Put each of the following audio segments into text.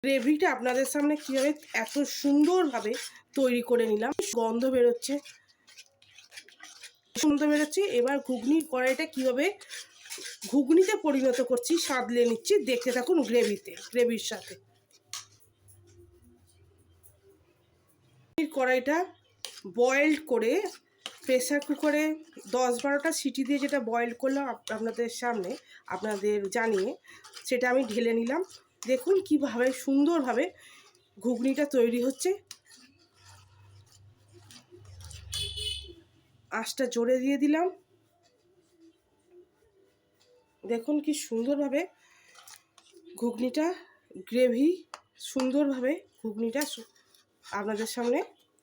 গ্রেভিটা আপনাদের সামনে কীভাবে এত সুন্দরভাবে তৈরি করে নিলাম। গন্ধ বেরোচ্ছে, এবার ঘুগনির কড়াইটা কীভাবে ঘুগনিতে পরিণত করছি সাদলে নিচ্ছি, দেখতে থাকুন। গ্রেভির সাথে কড়াইটা বয়েলড করে প্রেসার কুকারে 10-12টা সিটি দিয়ে যেটা বয়েল করলাম আপনাদের সামনে আপনাদের জানিয়ে, সেটা আমি ঢেলে নিলাম। দেখুন কীভাবে সুন্দরভাবে ঘুগনিটা তৈরি হচ্ছে। আঁচটা জোরে দিয়ে দিলাম। দেখুন কি সুন্দরভাবে ঘুগনিটা গ্রেভি সুন্দরভাবে ঘুগনিটা আপনাদের সামনে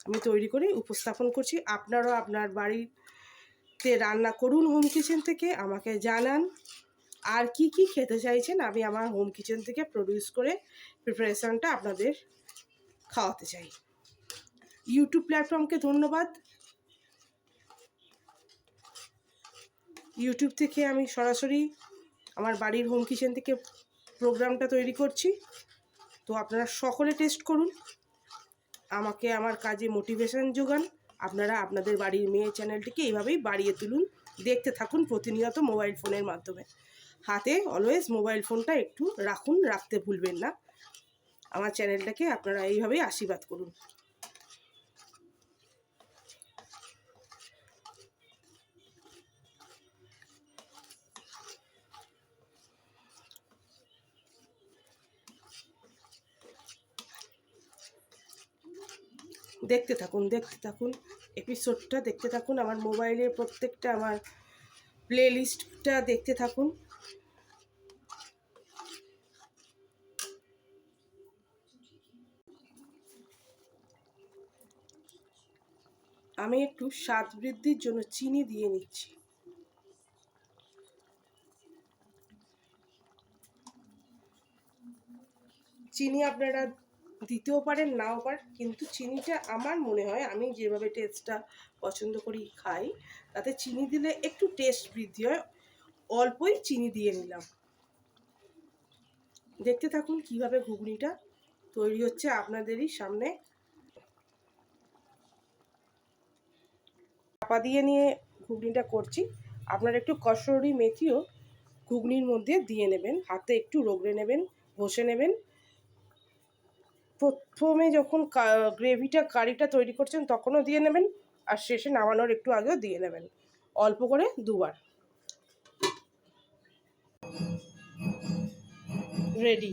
আমি তৈরি করে উপস্থাপন করছি। আপনারাও আপনার বাড়িতে রান্না করুন হোম কিচেন থেকে, আমাকে জানান আর কি কি খেতে চাইছেন। আমি আমার হোম কিচেন থেকে প্রডিউস করে প্রিপারেশানটা আপনাদের খাওয়াতে চাই। ইউটিউব প্ল্যাটফর্মকে ধন্যবাদ। ইউটিউব থেকে আমি সরাসরি আমার বাড়ির হোম কিচেন থেকে প্রোগ্রামটা তৈরি করছি। তো আপনারা সকলে টেস্ট করুন, আমাকে আমার কাজে মোটিভেশন যোগান। আপনারা আপনাদের বাড়ির মেয়ে চ্যানেলটিকে এইভাবেই বাড়িয়ে তুলুন, দেখতে থাকুন প্রতিনিয়ত মোবাইল ফোনের মাধ্যমে। হাতে অলওয়েজ মোবাইল ফোনটা একটু রাখতে ভুলবেন না। আমার চ্যানেলটাকে আপনারা এইভাবেই আশীর্বাদ করুন। দেখতে থাকুন এপিসোডটা দেখতে থাকুন। আমার মোবাইলের প্রত্যেকটা আমার প্লে লিস্টটা দেখতে থাকুন। আমি একটু স্বাদ বৃদ্ধির জন্য চিনি দিয়ে নিচ্ছি। চিনি আপনারা দিতেও পারেন, নাও পারেন, কিন্তু চিনিটা আমার মনে হয়, আমি যেভাবে টেস্টটা পছন্দ করি খাই, তাতে চিনি দিলে একটু টেস্ট বৃদ্ধি হয়। অল্পই চিনি দিয়ে নিলাম। দেখতে থাকুন কিভাবে ঘুগনিটা তৈরি হচ্ছে আপনাদেরই সামনে। চাপা দিয়ে নিয়ে ঘুগনিটা করছি। আপনারা একটু কসুরি মেথিও ঘুগনির মধ্যে দিয়ে নেবেন, হাতে একটু রগড়ে নেবেন, ঘষে নেবেন। প্রথমে যখন গ্রেভিটা কারিটা তৈরি করছেন তখনও দিয়ে নেবেন, আর শেষে নামানোর একটু আগেও দিয়ে নেবেন, অল্প করে দুবার। রেডি।